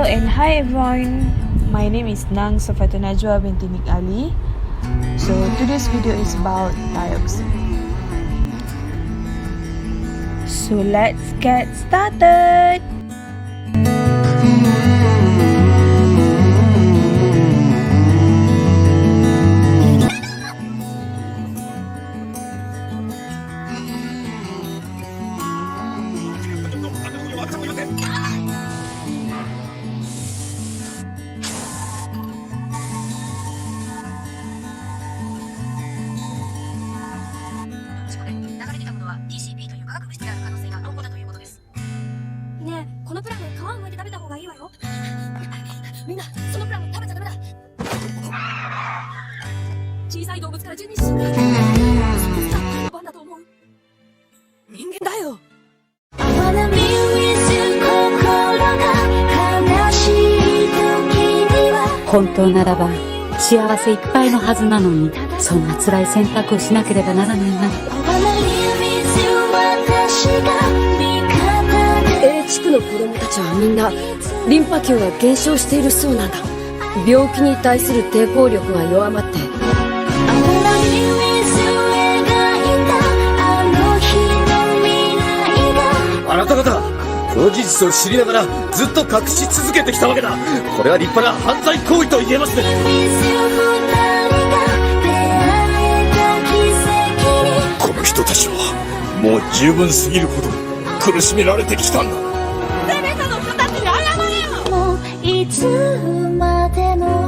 and hi everyone, my name is Nang Safata Najwa binti Nik Ali. So today's video is about dioxin. So let's get started.本当ならば幸せいっぱいのはずなのに、そんな辛い選択をしなければならないな。A 地区の子供たちはみんなリンパ球が減少しているそうなんだ。病気に対する抵抗力が弱まって、あなた方、この事実を知りながらずっと隠し続けてきたわけだ。これは立派な犯罪行為と言えますね。この人たちはもう十分すぎるほど苦しめられてきたんだ。全ての人たちに謝れよ。もういつまでも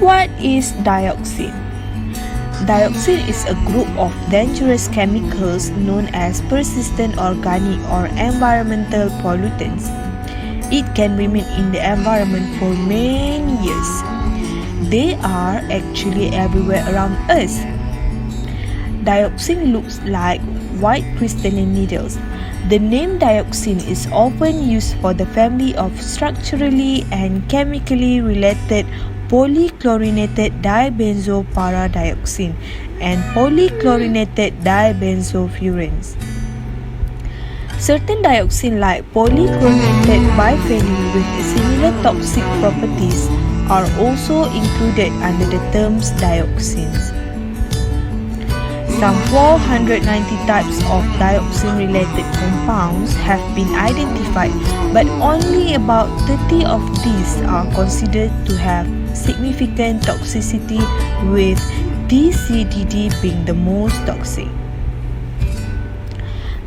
What is dioxin? Dioxin is a group of dangerous chemicals known as persistent organic or environmental pollutants. It can remain in the environment for many years. They are actually everywhere around us. Dioxin looks like white crystalline needles. The name dioxin is often used for the family of structurally and chemically related polychlorinated dibenzopyridioxin and polychlorinated dibenzofurans. Certain dioxin like polychlorinated biphenyl with similar toxic properties are also included under the terms dioxins. Some 490 types of dioxin-related compounds have been identified, but only about 30 of these are considered to have significant toxicity, with DCDD being the most toxic.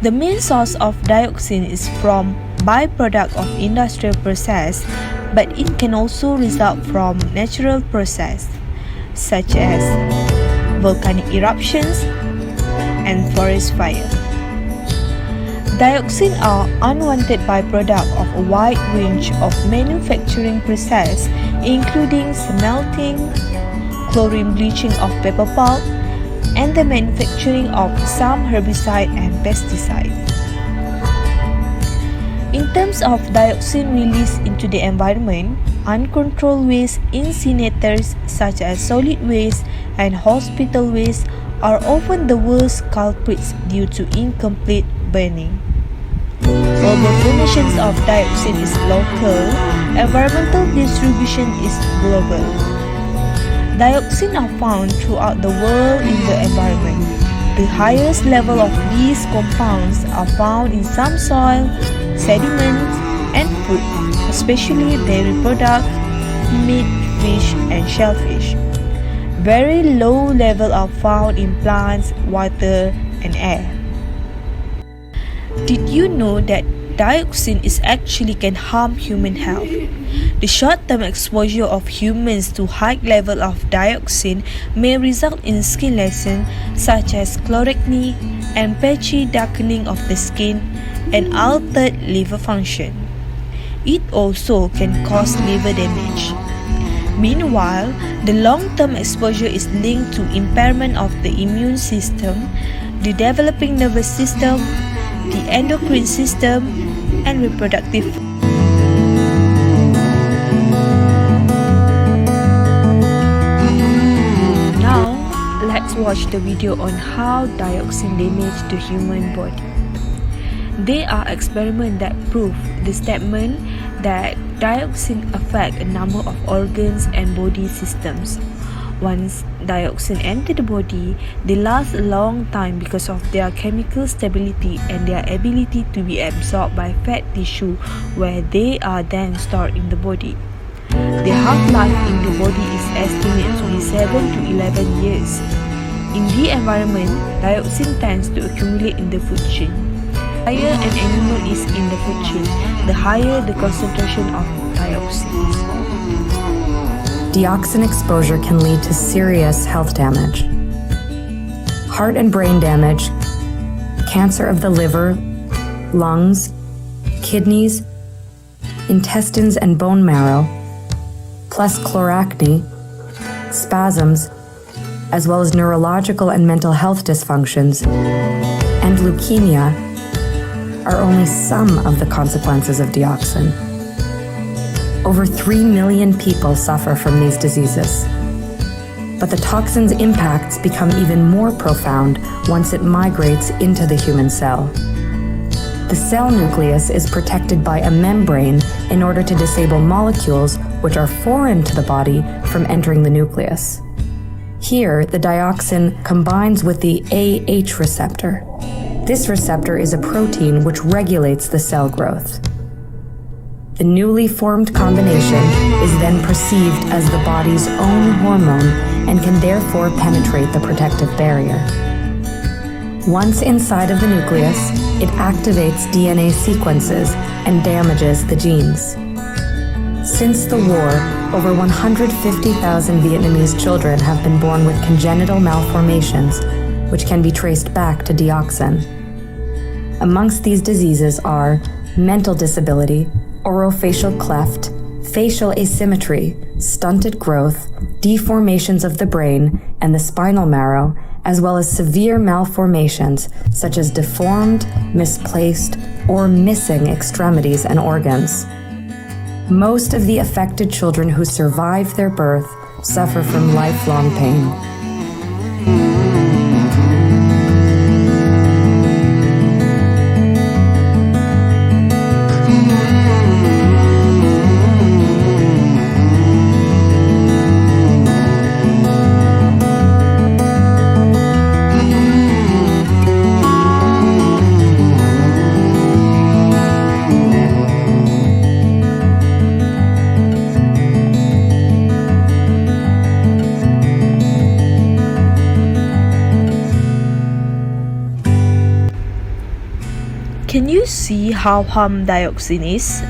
The main source of dioxin is from byproduct of industrial process, but it can also result from natural process, such as volcanic eruptions and forest fire. Dioxin are unwanted byproduct of a wide range of manufacturing process, including smelting, chlorine bleaching of paper pulp, and the manufacturing of some herbicide and pesticides. In terms of dioxin release into the environment, uncontrolled waste incinerators such as solid waste and hospital waste are often the worst culprits due to incomplete burning. Although formation of dioxin is local, environmental distribution is global. Dioxin are found throughout the world in the environment. The highest level of these compounds are found in some soil, sediments, and food, especially dairy products, meat, fish, and shellfish. Very low levels are found in plants, water, and air. Did you know that dioxin is actually can harm human health? The short-term exposure of humans to high level of dioxin may result in skin lesions such as chloracne and patchy darkening of the skin and altered liver function. It also can cause liver damage. Meanwhile, the long-term exposure is linked to impairment of the immune system, the developing nervous system, the endocrine system, and reproductive. Now, let's watch the video on how dioxin damage the human body. There are experiments that prove the statement that dioxin affect a number of organs and body systems. Once dioxin enter the body, they last a long time because of their chemical stability and their ability to be absorbed by fat tissue, where they are then stored in the body. The half-life in the body is estimated to be 7 to 11 years. In the environment, dioxin tends to accumulate in the food chain. The higher an animal is in the food chain, the higher the concentration of dioxins. Dioxin exposure can lead to serious health damage. Heart and brain damage, cancer of the liver, lungs, kidneys, intestines and bone marrow, plus chloracne, spasms, as well as neurological and mental health dysfunctions, and leukemia are only some of the consequences of dioxin. Over 3 million people suffer from these diseases. But the toxin's impacts become even more profound once it migrates into the human cell. The cell nucleus is protected by a membrane in order to disable molecules which are foreign to the body from entering the nucleus. Here, the dioxin combines with the AH receptor. This receptor is a protein which regulates the cell growth. The newly formed combination is then perceived as the body's own hormone and can therefore penetrate the protective barrier. Once inside of the nucleus, it activates DNA sequences and damages the genes. Since the war, over 150,000 Vietnamese children have been born with congenital malformations, which can be traced back to dioxin. Amongst these diseases are mental disability, orofacial cleft, facial asymmetry, stunted growth, deformations of the brain and the spinal marrow, as well as severe malformations such as deformed, misplaced, or missing extremities and organs. Most of the affected children who survive their birth suffer from lifelong pain. Can you see how harmful dioxin is?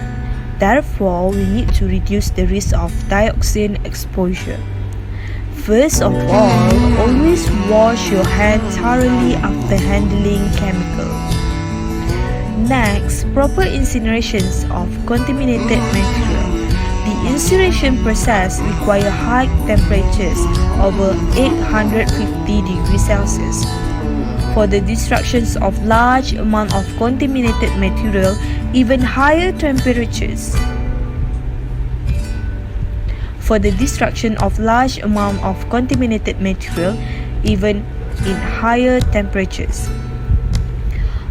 Therefore, we need to reduce the risk of dioxin exposure. First of all, always wash your hands thoroughly after handling chemicals. Next, proper incinerations of contaminated material. The incineration process requires high temperatures over 850 degrees Celsius. For the destructions of large amount of contaminated material, even higher temperatures. For the destruction of large amount of contaminated material, even in higher temperatures.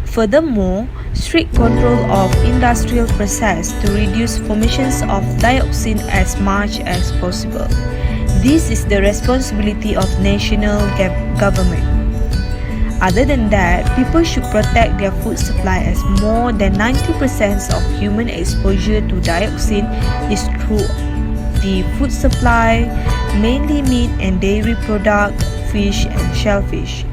Furthermore, strict control of industrial process to reduce formations of dioxin as much as possible. This is the responsibility of national government. Other than that, people should protect their food supply as more than 90% of human exposure to dioxin is through the food supply, mainly meat and dairy products, fish and shellfish.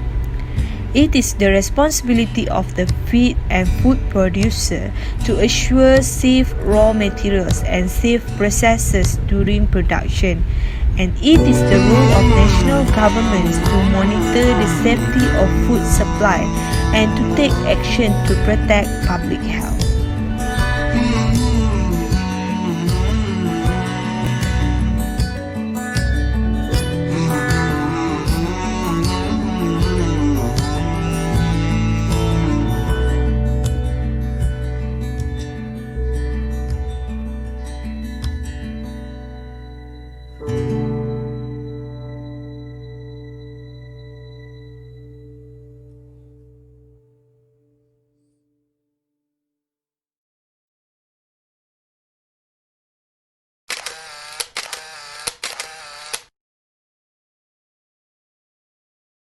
It is the responsibility of the feed and food producer to assure safe raw materials and safe processes during production. And it is the role of national governments to monitor the safety of food supply and to take action to protect public health.